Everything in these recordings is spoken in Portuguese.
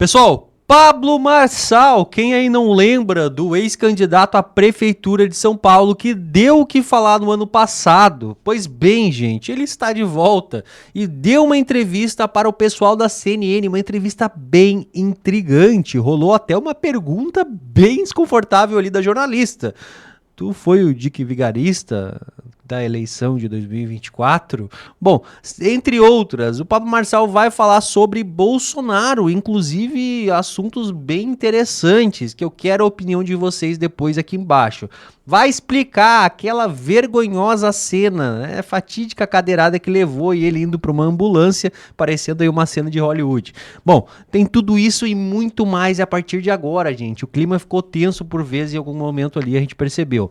Pessoal, Pablo Marçal, quem aí não lembra do ex-candidato à prefeitura de São Paulo que deu o que falar no ano passado? Pois bem, gente, ele está de volta e deu uma entrevista para o pessoal da CNN, uma entrevista bem intrigante. Rolou até uma pergunta bem desconfortável ali da jornalista. Tu foi o Dick Vigarista da eleição de 2024? Bom, entre outras, o Pablo Marçal vai falar sobre Bolsonaro, inclusive assuntos bem interessantes, que eu quero a opinião de vocês depois aqui embaixo. Vai explicar aquela vergonhosa cena, né, fatídica cadeirada que levou e ele indo para uma ambulância, parecendo aí uma cena de Hollywood. Bom, tem tudo isso e muito mais a partir de agora, gente. O clima ficou tenso por vezes em algum momento ali, a gente percebeu.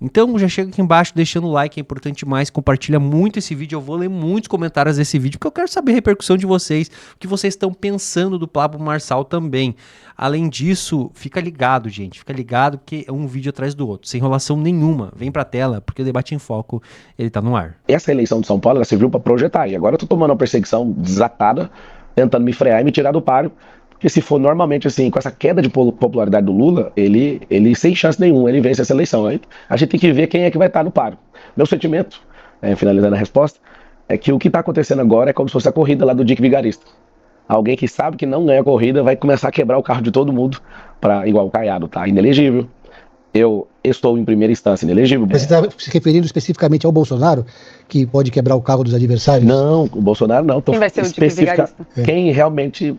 Então já chega aqui embaixo deixando o like, é importante demais, compartilha muito esse vídeo, eu vou ler muitos comentários desse vídeo, porque eu quero saber a repercussão de vocês, o que vocês estão pensando do Pablo Marçal também. Além disso, fica ligado, gente, fica ligado porque é um vídeo atrás do outro, sem enrolação nenhuma, vem pra tela, porque o Debate em Foco, ele tá no ar. Essa eleição de São Paulo, ela serviu pra projetar, e agora eu tô tomando uma perseguição desatada, tentando me frear e me tirar do páreo. Porque se for normalmente assim, com essa queda de popularidade do Lula, ele sem chance nenhuma, ele vence essa eleição. Aí a gente tem que ver quem é que vai estar no páreo. Meu sentimento, finalizando a resposta, é que o que está acontecendo agora é como se fosse a corrida lá do Dick Vigarista. Alguém que sabe que não ganha a corrida vai começar a quebrar o carro de todo mundo, igual o Caiado tá inelegível. Eu estou em primeira instância inelegível. Mas você está se referindo especificamente ao Bolsonaro, que pode quebrar o carro dos adversários? Não, o Bolsonaro não. Quem vai ser o Dick Vigarista? Quem realmente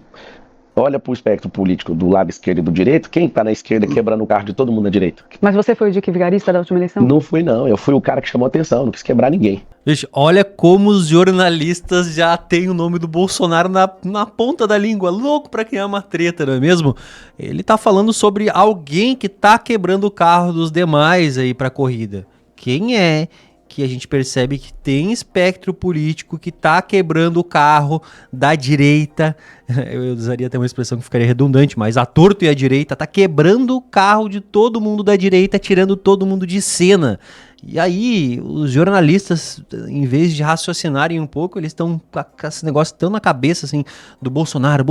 olha para o espectro político do lado esquerdo e do direito, quem está na esquerda quebrando o carro de todo mundo na direita? Mas você foi o Dick Vigarista da última eleição? Não fui não, eu fui o cara que chamou a atenção, não quis quebrar ninguém. Gente, olha como os jornalistas já têm o nome do Bolsonaro na ponta da língua, louco pra criar uma treta, não é mesmo? Ele tá falando sobre alguém que tá quebrando o carro dos demais aí pra corrida. Quem é? Que a gente percebe que tem espectro político que tá quebrando o carro da direita, eu usaria até uma expressão que ficaria redundante, mas a torto e a direita tá quebrando o carro de todo mundo da direita, tirando todo mundo de cena. E aí, os jornalistas, em vez de raciocinarem um pouco, eles estão com esse negócio tão na cabeça, assim, do Bolsonaro,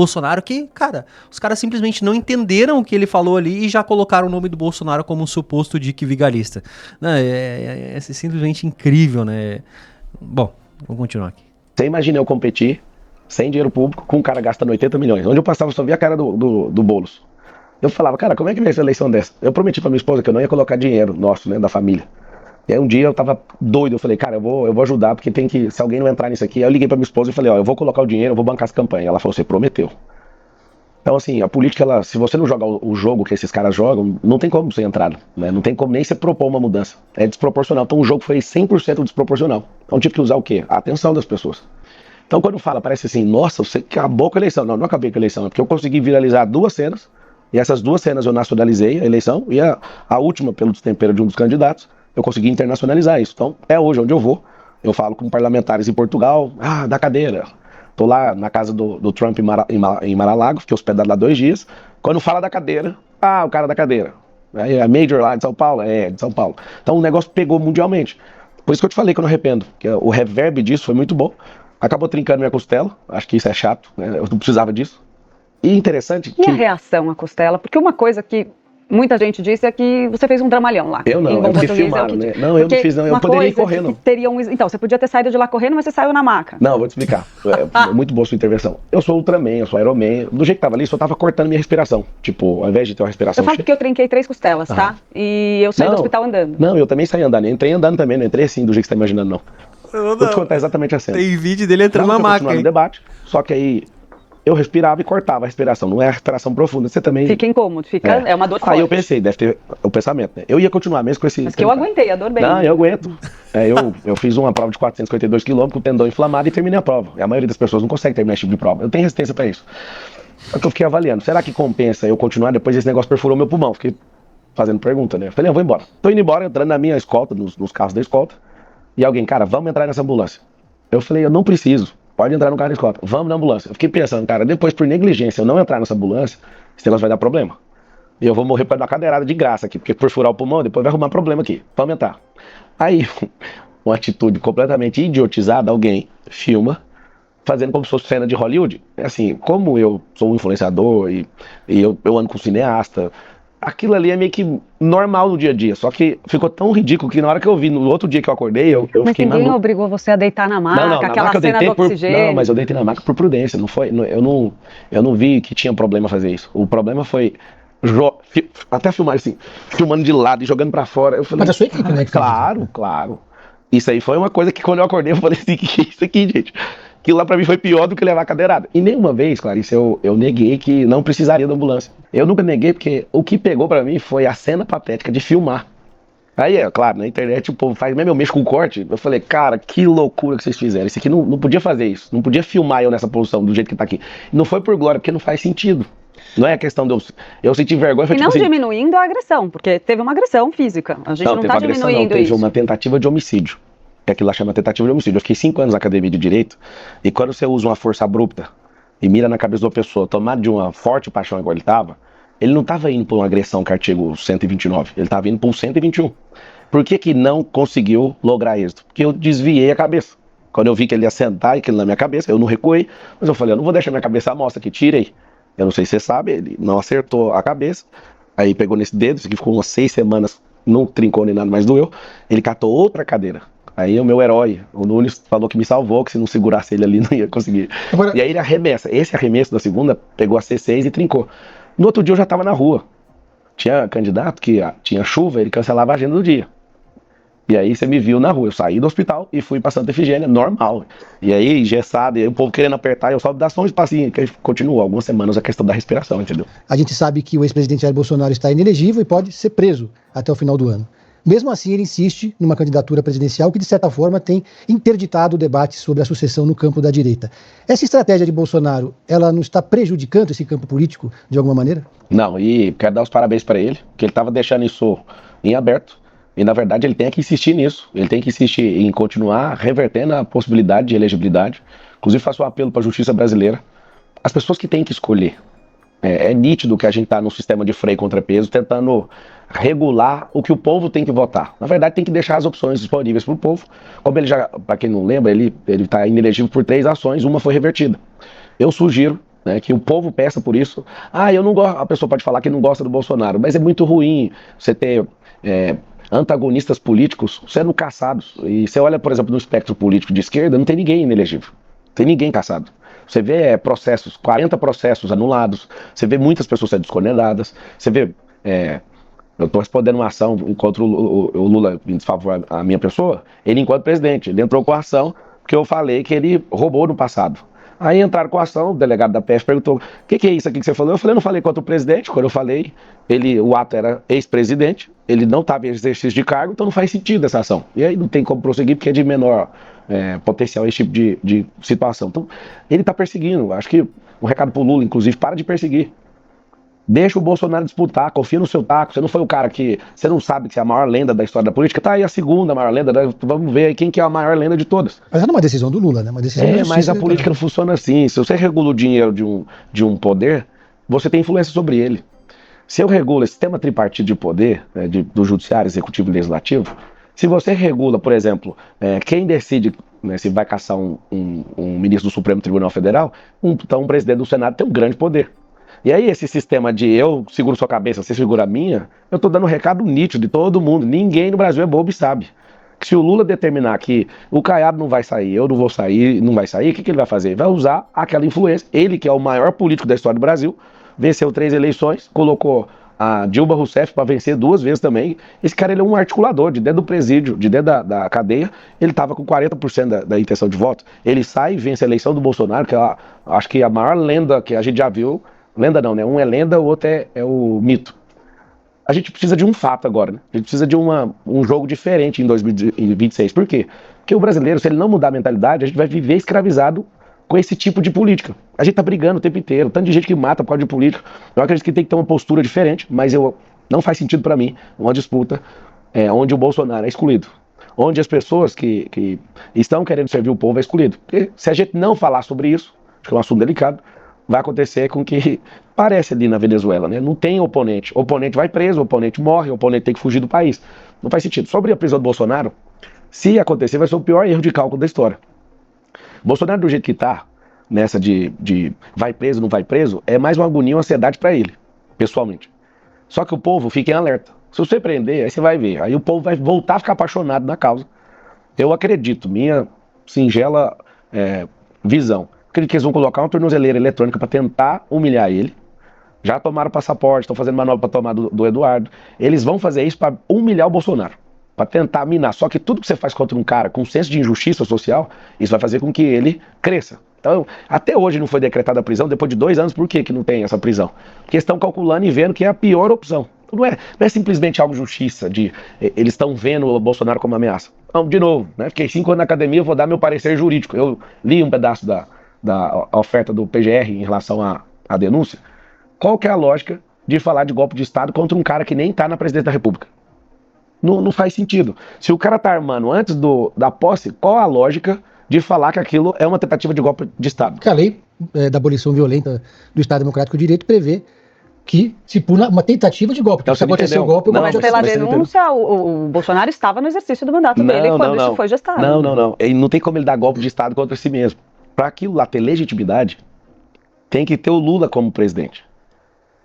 que, cara, os caras simplesmente não entenderam o que ele falou ali e já colocaram o nome do Bolsonaro como um suposto Dick Vigarista. É simplesmente incrível, né? Bom, vamos continuar aqui. Você imagina eu competir, sem dinheiro público, com um cara gastando 80 milhões. Onde eu passava, eu só via a cara do Boulos. Eu falava, cara, como é que vem essa eleição dessa? Eu prometi pra minha esposa que eu não ia colocar dinheiro nosso, né, da família. E aí um dia eu tava doido, eu falei, cara, eu vou ajudar, porque tem que, se alguém não entrar nisso aqui, aí eu liguei pra minha esposa e falei, ó, eu vou colocar o dinheiro, eu vou bancar essa campanha. Ela falou, você prometeu. Então assim, a política, ela, se você não jogar o jogo que esses caras jogam, não tem como você entrar, né? Não tem como nem você propor uma mudança. É desproporcional. Então o jogo foi 100% desproporcional. Então tive que usar o quê? A atenção das pessoas. Então quando fala, parece assim, nossa, você acabou com a eleição. Não, não acabei com a eleição, é porque eu consegui viralizar 2 cenas, e essas 2 cenas eu nacionalizei a eleição, e a última, pelo destempero de um dos candidatos, eu consegui internacionalizar isso. Então, é hoje onde eu vou. Eu falo com parlamentares em Portugal, da cadeira. Tô lá na casa do Trump em Mar-a-Lago, fiquei hospedado lá 2 dias. Quando fala da cadeira, o cara da cadeira. É Major lá de São Paulo? É, de São Paulo. Então o negócio pegou mundialmente. Por isso que eu te falei que eu não arrependo, que o reverb disso foi muito bom. Acabou trincando minha costela, acho que isso é chato, né? Eu não precisava disso. E interessante que... E a reação à costela? Porque uma coisa que muita gente disse é que você fez um dramalhão lá. Eu não, é porque filmaram, né? Não, eu não fiz não, eu poderia ir correndo. Então, você podia ter saído de lá correndo, mas você saiu na maca. Não, vou te explicar. É muito boa sua intervenção. Eu sou Ultraman, eu sou Ironman. Do jeito que tava ali, só tava cortando minha respiração. Tipo, ao invés de ter uma respiração... Eu falo porque eu trinquei 3 costelas, tá? E eu saí do hospital andando. Não, eu também saí andando. Eu entrei andando também, não entrei assim, do jeito que você tá imaginando, não. Vou te contar exatamente a cena. Tem vídeo dele entrando na maca, no debate, só que aí... eu respirava e cortava a respiração, não é a respiração profunda, você também... Fica incômodo, é uma dor forte. Aí eu pensei, deve ter o pensamento, né? Eu ia continuar mesmo com esse... Mas que eu aguentei, a dor bem. Não, eu aguento. Eu fiz uma prova de 452 km com o tendão inflamado e terminei a prova. A maioria das pessoas não consegue terminar esse tipo de prova. Eu tenho resistência pra isso. É que eu fiquei avaliando, será que compensa eu continuar? Depois esse negócio perfurou meu pulmão, fiquei fazendo pergunta, né? Eu falei, eu vou embora. Tô indo embora, entrando na minha escolta, nos carros da escolta, e alguém, cara, vamos entrar nessa ambulância. Eu falei, eu não preciso. Pode entrar no carro da escolta. Vamos na ambulância. Eu fiquei pensando, cara, depois por negligência eu não entrar nessa ambulância, esse negócio vai dar problema. E eu vou morrer por causa de uma cadeirada de graça aqui, porque por furar o pulmão, depois vai arrumar problema aqui. Vamos entrar. Aí, uma atitude completamente idiotizada, alguém filma fazendo como se fosse cena de Hollywood. É assim, como eu sou um influenciador e eu ando com cineasta, aquilo ali é meio que normal no dia a dia. Só que ficou tão ridículo que na hora que eu vi, no outro dia que eu acordei, eu Mas fiquei ninguém maluco. obrigou você a deitar na Não, maca, na aquela maca eu cena do deitei por. Não, mas oxigênio. eu deitei na maca por prudência. Não foi, eu não vi que tinha problema fazer isso. O problema foi até filmar assim, filmando de lado e jogando pra fora. Eu falei, Mas a sua equipe, né, que fez isso. claro, claro. Isso aí foi uma coisa que quando eu acordei eu falei assim, que é isso aqui, gente? Aquilo lá pra mim foi pior do que levar a cadeirada. E nenhuma vez, Clarice, eu neguei que não precisaria da ambulância. Eu nunca neguei porque o que pegou pra mim foi a cena patética de filmar. Aí, é claro, na internet o povo faz mesmo, eu mexo com corte. Eu falei, cara, que loucura que vocês fizeram. Isso aqui não podia fazer isso. Não podia filmar eu nessa posição do jeito que tá aqui. Não foi por glória, porque não faz sentido. Não é a questão de eu sentir vergonha. Foi E tipo não assim. diminuindo a agressão, porque teve uma agressão física. A gente não Teve está agressão, não. diminuindo Teve isso. uma tentativa de homicídio. Que aquilo lá chama tentativa de homicídio. Eu fiquei 5 anos na academia de direito. E quando você usa uma força abrupta e mira na cabeça de uma pessoa, tomado de uma forte paixão igual ele não estava indo por uma agressão que é artigo 129. Ele estava indo por um 121. Por que não conseguiu lograr êxito? Porque eu desviei a cabeça. Quando eu vi que ele ia sentar aquilo na minha cabeça, eu não recuei, mas eu falei, eu não vou deixar minha cabeça à mostra aqui, tirei. Eu não sei se você sabe, ele não acertou a cabeça, aí pegou nesse dedo, isso aqui ficou umas 6 semanas, não trincou nem nada, mas doeu. Ele catou outra cadeira. Aí o meu herói, o Nunes, falou que me salvou, que se não segurasse ele ali não ia conseguir. Agora, E aí ele arremessa. Esse arremesso da segunda pegou a C6 e trincou. No outro dia eu já estava na rua. Tinha candidato que tinha chuva, ele cancelava a agenda do dia. E aí você me viu na rua, eu saí do hospital e fui pra Santa Efigênia, normal. E aí, engessado, e aí o povo querendo apertar, eu só dá só um espacinho, que continuou algumas semanas a questão da respiração, entendeu? a gente sabe que o ex-presidente Jair Bolsonaro está inelegível e pode ser preso até o final do ano. Mesmo assim, ele insiste numa candidatura presidencial que, de certa forma, tem interditado o debate sobre a sucessão no campo da direita. Essa estratégia de Bolsonaro, ela não está prejudicando esse campo político de alguma maneira? Não, e quero dar os parabéns para ele, que ele estava deixando isso em aberto. E na verdade ele tem que insistir nisso, ele tem que insistir em continuar revertendo a possibilidade de elegibilidade. Inclusive faço um apelo para a justiça brasileira. As pessoas que têm que escolher. É nítido que a gente está num sistema de freio contrapeso, tentando regular o que o povo tem que votar. Na verdade, tem que deixar as opções disponíveis para o povo. Como ele já, para quem não lembra, ele está inelegível por 3 ações, uma foi revertida. Eu sugiro, né, que o povo peça por isso. Eu não gosto. A pessoa pode falar que não gosta do Bolsonaro, mas é muito ruim você ter antagonistas políticos sendo caçados. E você olha, por exemplo, no espectro político de esquerda, não tem ninguém inelegível. Não tem ninguém caçado. Você vê processos, 40 processos anulados, você vê muitas pessoas sendo descondenadas, você vê. Eu estou respondendo uma ação contra o Lula em desfavor à minha pessoa, ele enquanto presidente, ele entrou com a ação porque eu falei que ele roubou no passado. Aí entraram com a ação, o delegado da PF perguntou, o que é isso aqui que você falou? Eu falei, não falei contra o presidente, quando eu falei, o ato era ex-presidente, ele não estava em exercício de cargo, então não faz sentido essa ação. E aí não tem como prosseguir porque é de menor potencial esse tipo de situação. Então, ele está perseguindo, acho que um recado para o Lula, inclusive, para de perseguir. Deixa o Bolsonaro disputar, confia no seu taco. Você não foi o cara que. Você não sabe que é a maior lenda da história da política. Tá aí a segunda maior lenda. Vamos ver aí quem que é a maior lenda de todas. Mas era uma decisão do Lula, né? Uma decisão da Mas a justiça política não funciona assim. Se você regula o dinheiro de um poder, você tem influência sobre ele. Se eu regulo esse sistema tripartido de poder, do judiciário, executivo e legislativo, se você regula, por exemplo, quem decide se vai caçar um ministro do Supremo Tribunal Federal, então um presidente do Senado tem um grande poder. E aí esse sistema de eu seguro sua cabeça, você segura a minha, eu tô dando um recado nítido de todo mundo. Ninguém no Brasil é bobo e sabe. Que se o Lula determinar que o Caiado não vai sair, eu não vou sair, não vai sair, o que ele vai fazer? Ele vai usar aquela influência. Ele, que é o maior político da história do Brasil, venceu 3 eleições, colocou a Dilma Rousseff para vencer 2 vezes também. Esse cara ele é um articulador, de dentro do presídio, de dentro da cadeia, ele estava com 40% da intenção de voto. Ele sai e vence a eleição do Bolsonaro, que acho que é a maior lenda que a gente já viu. Lenda não, né? Um é lenda, o outro é o mito. A gente precisa de um fato agora, né? A gente precisa de um jogo diferente em 2026. Por quê? Porque o brasileiro, se ele não mudar a mentalidade, a gente vai viver escravizado com esse tipo de política. A gente tá brigando o tempo inteiro, tanto de gente que mata por causa de política. Eu acredito que tem que ter uma postura diferente, mas não faz sentido para mim uma disputa onde o Bolsonaro é excluído. Onde as pessoas que estão querendo servir o povo é excluído. Porque se a gente não falar sobre isso, acho que é um assunto delicado, vai acontecer com que parece ali na Venezuela, né? Não tem oponente. O oponente vai preso, o oponente morre, o oponente tem que fugir do país. Não faz sentido. Sobre a prisão do Bolsonaro, se acontecer, vai ser o pior erro de cálculo da história. Bolsonaro, do jeito que tá, nessa de vai preso, não vai preso, é mais uma agonia, uma ansiedade para ele, pessoalmente. Só que o povo fica em alerta. Se você prender, aí você vai ver. Aí o povo vai voltar a ficar apaixonado na causa. Eu acredito, minha singela visão. Acredito que eles vão colocar uma tornozeleira eletrônica para tentar humilhar ele. Já tomaram o passaporte, estão fazendo manobra para tomar do Eduardo. Eles vão fazer isso para humilhar o Bolsonaro, para tentar minar. Só que tudo que você faz contra um cara com senso de injustiça social, isso vai fazer com que ele cresça. Então, até hoje não foi decretada a prisão, depois de 2 anos, por que não tem essa prisão? Porque estão calculando e vendo que é a pior opção. Não é simplesmente algo de justiça, eles estão vendo o Bolsonaro como ameaça. Não, de novo, né? Fiquei 5 anos na academia, eu vou dar meu parecer jurídico. Eu li um pedaço da oferta do PGR em relação à denúncia. Qual que é a lógica de falar de golpe de Estado contra um cara que nem está na presidência da República? Não faz sentido. Se o cara está armando antes da posse, qual a lógica de falar que aquilo é uma tentativa de golpe de Estado? Porque a lei da abolição violenta do Estado Democrático de Direito prevê que se puna uma tentativa de golpe. Então, Se acontecer o golpe, mas pela denúncia, o Bolsonaro estava no exercício do mandato dele quando isso foi gestado. Não. Ele não tem como ele dar golpe de Estado contra si mesmo. Para aquilo lá ter legitimidade, tem que ter o Lula como presidente.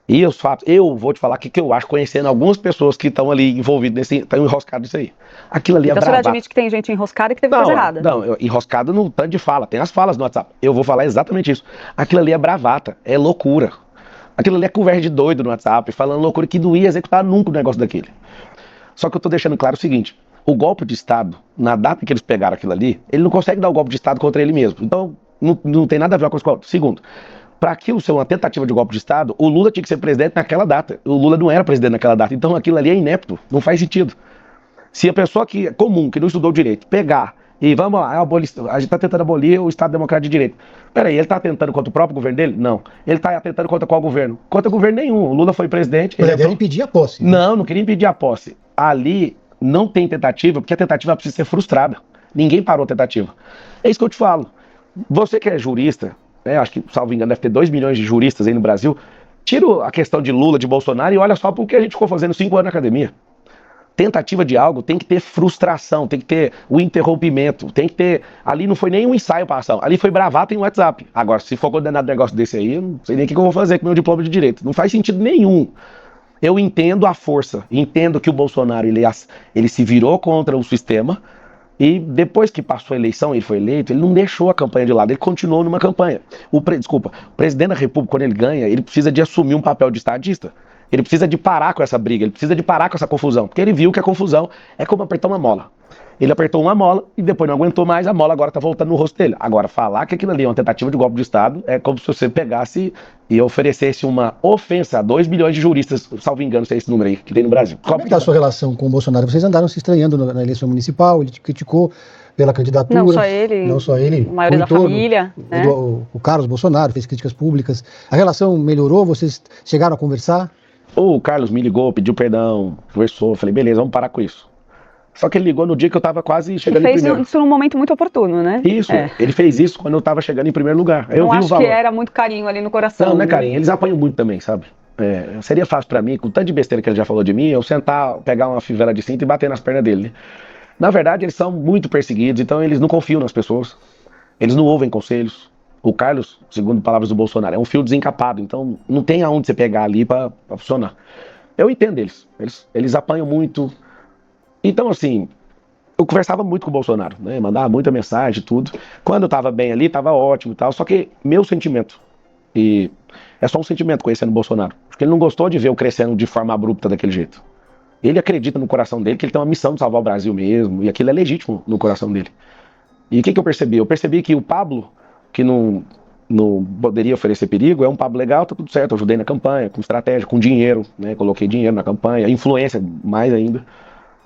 E os fatos, eu vou te falar o que eu acho, conhecendo algumas pessoas que estão ali envolvidas, estão enroscadas nisso aí. Aquilo ali então é bravata. Então você admite que tem gente enroscada e que teve coisa errada? Não, enroscada no tanto de fala, tem as falas no WhatsApp. Eu vou falar exatamente isso. Aquilo ali é bravata, é loucura. Aquilo ali é conversa de doido no WhatsApp, falando loucura que não ia executar nunca o negócio daquele. Só que eu tô deixando claro o seguinte, o golpe de Estado, na data que eles pegaram aquilo ali, ele não consegue dar o golpe de Estado contra ele mesmo. Então, não tem nada a ver com a coisa. Segundo, para aquilo ser uma tentativa de golpe de Estado, o Lula tinha que ser presidente naquela data. O Lula não era presidente naquela data, então aquilo ali é inepto, não faz sentido. Se a pessoa que é comum, que não estudou direito, pegar e vamos lá, a gente está tentando abolir o Estado Democrático de Direito. Peraí, ele está tentando contra o próprio governo dele? Não. Ele está tentando contra qual governo? Contra governo nenhum. O Lula foi presidente. Ele deve impedir a posse. Não queria impedir a posse. Ali não tem tentativa, porque a tentativa precisa ser frustrada. Ninguém parou a tentativa. É isso que eu te falo. Você que é jurista, acho que, salvo engano, deve ter 2 milhões de juristas aí no Brasil, tira a questão de Lula, de Bolsonaro e olha só por que a gente ficou fazendo 5 anos na academia. Tentativa de algo tem que ter frustração, tem que ter o interrompimento, tem que ter... Ali não foi nem um ensaio para ação, ali foi bravata em WhatsApp. Agora, se for condenado um negócio desse aí, eu não sei nem o que eu vou fazer com o meu diploma de direito. Não faz sentido nenhum. Eu entendo a força, entendo que o Bolsonaro ele se virou contra o sistema e depois que passou a eleição, ele foi eleito, ele não deixou a campanha de lado, ele continuou numa campanha. O presidente da República, quando ele ganha, ele precisa de assumir um papel de estadista. Ele precisa de parar com essa briga, ele precisa de parar com essa confusão, porque ele viu que a confusão é como apertar uma mola. Ele apertou uma mola e depois não aguentou mais, a mola agora está voltando no rosto dele. Agora, falar que aquilo ali é uma tentativa de golpe de Estado é como se você pegasse e oferecesse uma ofensa a 2 milhões de juristas, salvo engano, se é esse número aí que tem no Brasil. Como é que está a sua relação com o Bolsonaro? Vocês andaram se estranhando na eleição municipal, ele te criticou pela candidatura. Não só ele, a maioria da família. Né? O Carlos Bolsonaro fez críticas públicas. A relação melhorou? Vocês chegaram a conversar? O Carlos me ligou, pediu perdão, conversou, falei, beleza, vamos parar com isso. Só que ele ligou no dia que eu estava quase chegando em primeiro. Ele fez isso num momento muito oportuno, né? Isso, ele fez isso quando eu estava chegando em primeiro lugar. Eu vi o valor. Que era muito carinho ali no coração. Não é carinho, eles apanham muito também, sabe? Seria fácil pra mim, com tanto de besteira que ele já falou de mim, eu sentar, pegar uma fivela de cinto e bater nas pernas dele. Na verdade, eles são muito perseguidos, então eles não confiam nas pessoas. Eles não ouvem conselhos. O Carlos, segundo palavras do Bolsonaro, é um fio desencapado, então não tem aonde você pegar ali pra funcionar. Eu entendo eles apanham muito. Então, assim, eu conversava muito com o Bolsonaro, né? Mandava muita mensagem e tudo. Quando eu tava bem ali, tava ótimo e tal. Só que meu sentimento, e é só um sentimento conhecendo o Bolsonaro, porque ele não gostou de ver eu crescendo de forma abrupta daquele jeito. Ele acredita no coração dele que ele tem uma missão de salvar o Brasil mesmo, e aquilo é legítimo no coração dele. E o que eu percebi? Eu percebi que o Pablo, que não poderia oferecer perigo, é um Pablo legal, tá tudo certo. Eu ajudei na campanha, com estratégia, com dinheiro, né? Coloquei dinheiro na campanha, influência mais ainda.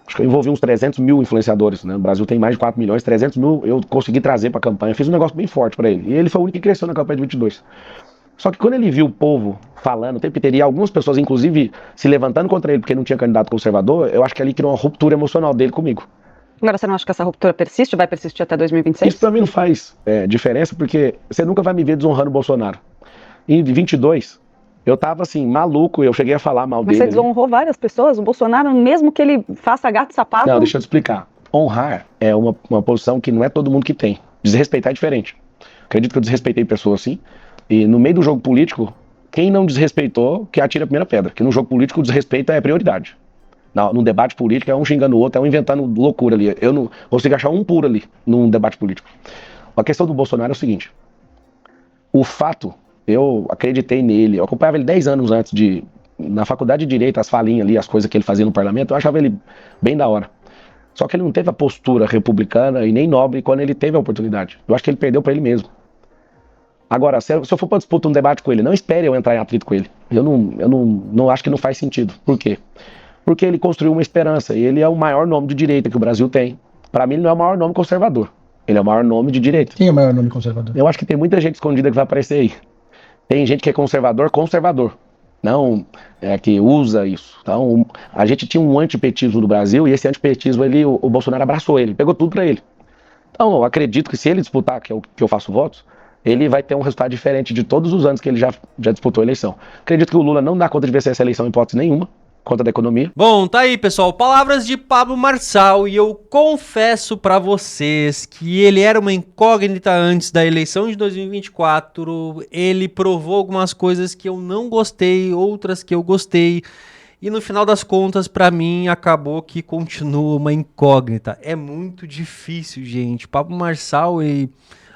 Acho que eu envolvi uns 300 mil influenciadores, né? O Brasil tem mais de 4 milhões, 300 mil eu consegui trazer para a campanha. Fiz um negócio bem forte para ele. E ele foi o único que cresceu na campanha de 22. Só que quando ele viu o povo falando, o tempo inteiro, e algumas pessoas, inclusive, se levantando contra ele porque não tinha candidato conservador, eu acho que ali criou uma ruptura emocional dele comigo. Agora, você não acha que essa ruptura persiste? Vai persistir até 2026? Isso pra mim não faz diferença, porque você nunca vai me ver desonrando o Bolsonaro. Em 22, eu tava assim, maluco, eu cheguei a falar mal dele. Mas você desonrou várias pessoas? O Bolsonaro, mesmo que ele faça gato e sapato... Não, deixa eu te explicar. Honrar é uma posição que não é todo mundo que tem. Desrespeitar é diferente. Acredito que eu desrespeitei pessoas, sim. E no meio do jogo político, quem não desrespeitou, que atira a primeira pedra. Que no jogo político o desrespeito é prioridade. No debate político é um xingando o outro, é um inventando loucura ali. Eu não consigo achar um puro ali num debate político. A questão do Bolsonaro é o seguinte. O fato, eu acreditei nele, eu acompanhava ele 10 anos antes de... Na faculdade de Direito, as falinhas ali, as coisas que ele fazia no parlamento, eu achava ele bem da hora. Só que ele não teve a postura republicana e nem nobre quando ele teve a oportunidade. Eu acho que ele perdeu pra ele mesmo. Agora, se eu for para disputar um debate com ele, não espere eu entrar em atrito com ele. Eu não acho que não faz sentido. Por quê? Porque ele construiu uma esperança e ele é o maior nome de direita que o Brasil tem. Para mim, ele não é o maior nome conservador. Ele é o maior nome de direita. Quem é o maior nome conservador? Eu acho que tem muita gente escondida que vai aparecer aí. Tem gente que é conservador. Não que usa isso. Então, a gente tinha um antipetismo no Brasil e esse antipetismo, o Bolsonaro abraçou ele, pegou tudo para ele. Então, eu acredito que se ele disputar, que eu faço votos, ele vai ter um resultado diferente de todos os anos que ele já disputou a eleição. Acredito que o Lula não dá conta de vencer essa eleição em hipótese nenhuma, conta da economia. Bom, tá aí, pessoal. Palavras de Pablo Marçal, e eu confesso pra vocês que ele era uma incógnita antes da eleição de 2024. Ele provou algumas coisas que eu não gostei, outras que eu gostei. E no final das contas, pra mim, acabou que continua uma incógnita. É muito difícil, gente. Pablo Marçal, ele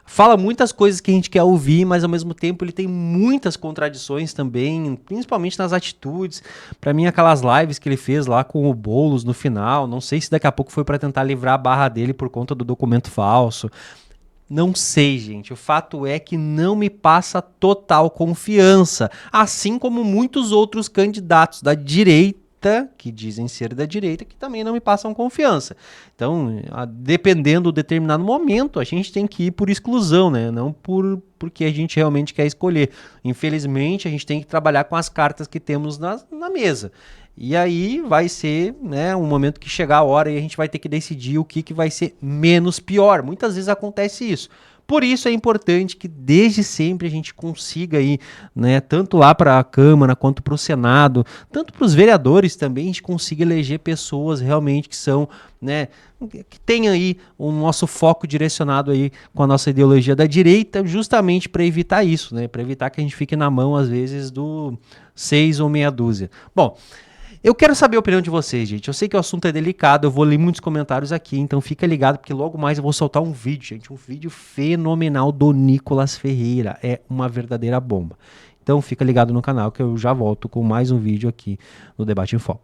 fala muitas coisas que a gente quer ouvir, mas ao mesmo tempo ele tem muitas contradições também, principalmente nas atitudes. Pra mim, aquelas lives que ele fez lá com o Boulos no final, não sei se daqui a pouco foi pra tentar livrar a barra dele por conta do documento falso. Não sei, gente. O fato é que não me passa total confiança, assim como muitos outros candidatos da direita, que dizem ser da direita, que também não me passam confiança. Então, dependendo do determinado momento, a gente tem que ir por exclusão, né? Não porque a gente realmente quer escolher. Infelizmente, a gente tem que trabalhar com as cartas que temos na mesa. E aí vai ser, né, um momento que chegar a hora e a gente vai ter que decidir o que vai ser menos pior. Muitas vezes acontece isso. Por isso é importante que desde sempre a gente consiga ir, né, tanto lá para a Câmara quanto para o Senado, tanto para os vereadores também, a gente consiga eleger pessoas realmente que são, né, que tem aí o nosso foco direcionado aí com a nossa ideologia da direita, justamente para evitar isso, né, para evitar que a gente fique na mão às vezes do 6 ou meia dúzia. Bom, eu quero saber a opinião de vocês, gente. Eu sei que o assunto é delicado, eu vou ler muitos comentários aqui, então fica ligado, porque logo mais eu vou soltar um vídeo, gente. Um vídeo fenomenal do Nicolas Ferreira. É uma verdadeira bomba. Então fica ligado no canal que eu já volto com mais um vídeo aqui no Debate em Foco.